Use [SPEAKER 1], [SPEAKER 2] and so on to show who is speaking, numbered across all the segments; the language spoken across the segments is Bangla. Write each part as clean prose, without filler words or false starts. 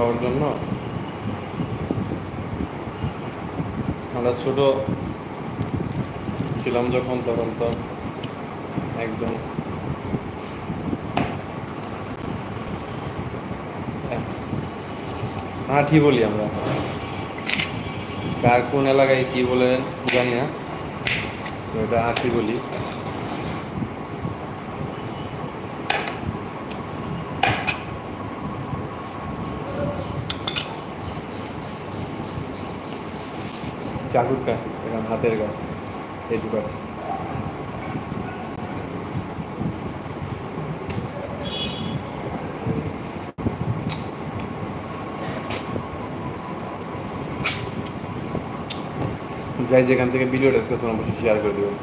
[SPEAKER 1] খাওয়ার জন্য আমরা ছোট ছিলাম যখন, তখন তো একদম আঁঠি বলি আমরা। কার কোন এলাকায় কি বলে জানি না, তো এটা আঁঠি বলি। চাকুর কাজ, এখন হাতের গাছ এইটুকু আছে। যাই যেখান থেকে ভিডিও দেখতেছেন অবশ্যই শেয়ার করে দেবেন।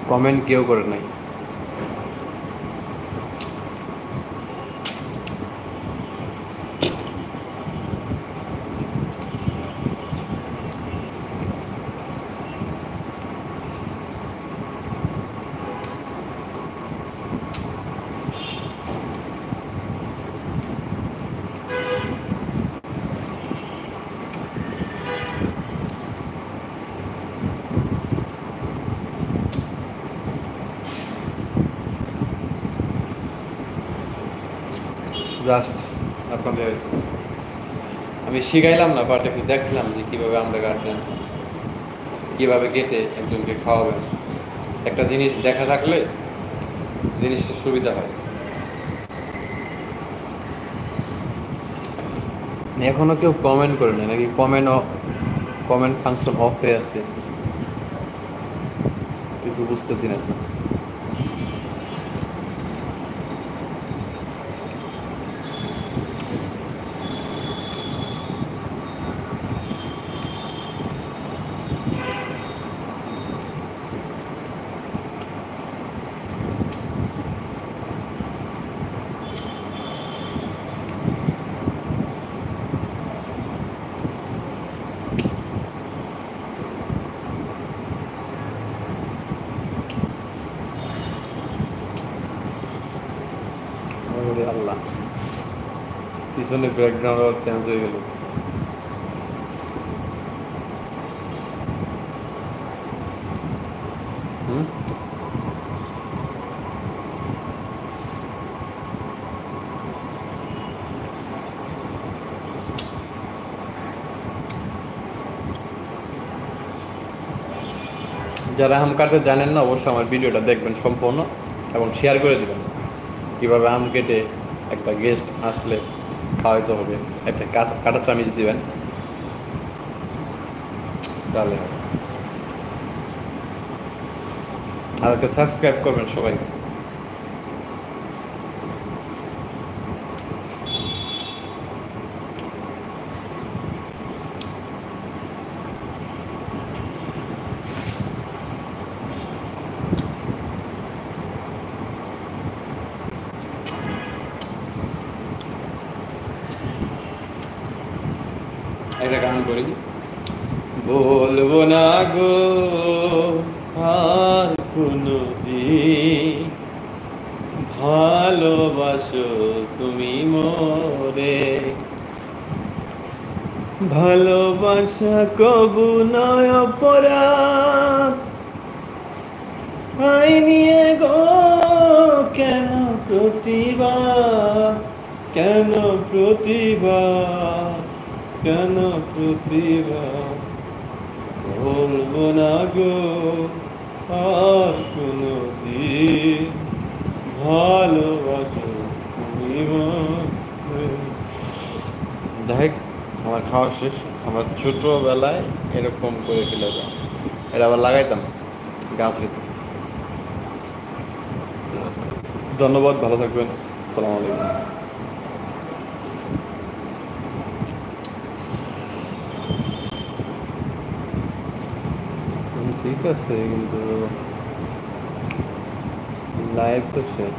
[SPEAKER 1] কমেন্ট কেউ করে নাই। জাস্ট আপনাদের আমি শিখাইলাম না, বাট একটু দেখলাম যে কীভাবে আমরা কাটবেন, কীভাবে কেটে একজনকে খাওয়াবেন। একটা জিনিস দেখা থাকলে জিনিসটা সুবিধা হয়। এখনো কেউ কমেন্ট করে না নাকি? কমেন্ট ফাংশন অফ হয়ে আছে, কিছু বুঝতেছি না। আল্লাহ, পিছনে ব্যাকগ্রাউন্ড আবার চেঞ্জ হয়ে গেল। যারা আম কাটতে জানেন না অবশ্যই আমার ভিডিওটা দেখবেন সম্পূর্ণ এবং শেয়ার করে দেবেন কীভাবে আম কেটে একটা গেস্ট আসলে খাওয়াইতে হবে। একটা কাটা চামিচ দিবেন, তাহলে হবে। আর একটা সাবস্ক্রাইব করবেন সবাই। একটা গান করি, বলবো না গো আর কোনো দিন ভালোবাসো তুমি মোরে, ভালোবাসা কবু নয় অপরাধ, আই নিয়ে গো কেন প্রতিবাদ, কেন প্রতিবাদ, কেন প্রতিবাদ, বলবো না গো আর কোনো দিন ভালোবাসো তুমি মোরে। যাই হোক, আমার খাওয়া শেষ। আমার ছোটবেলায় এরকম করে ফেলে দাও, এটা আবার লাগাইতাম গাছ হইতো। ধন্যবাদ, ভালো থাকবেন, আসসালামু আলাইকুম। ঠিক আছে, কিন্তু লাইভ তো শেষ।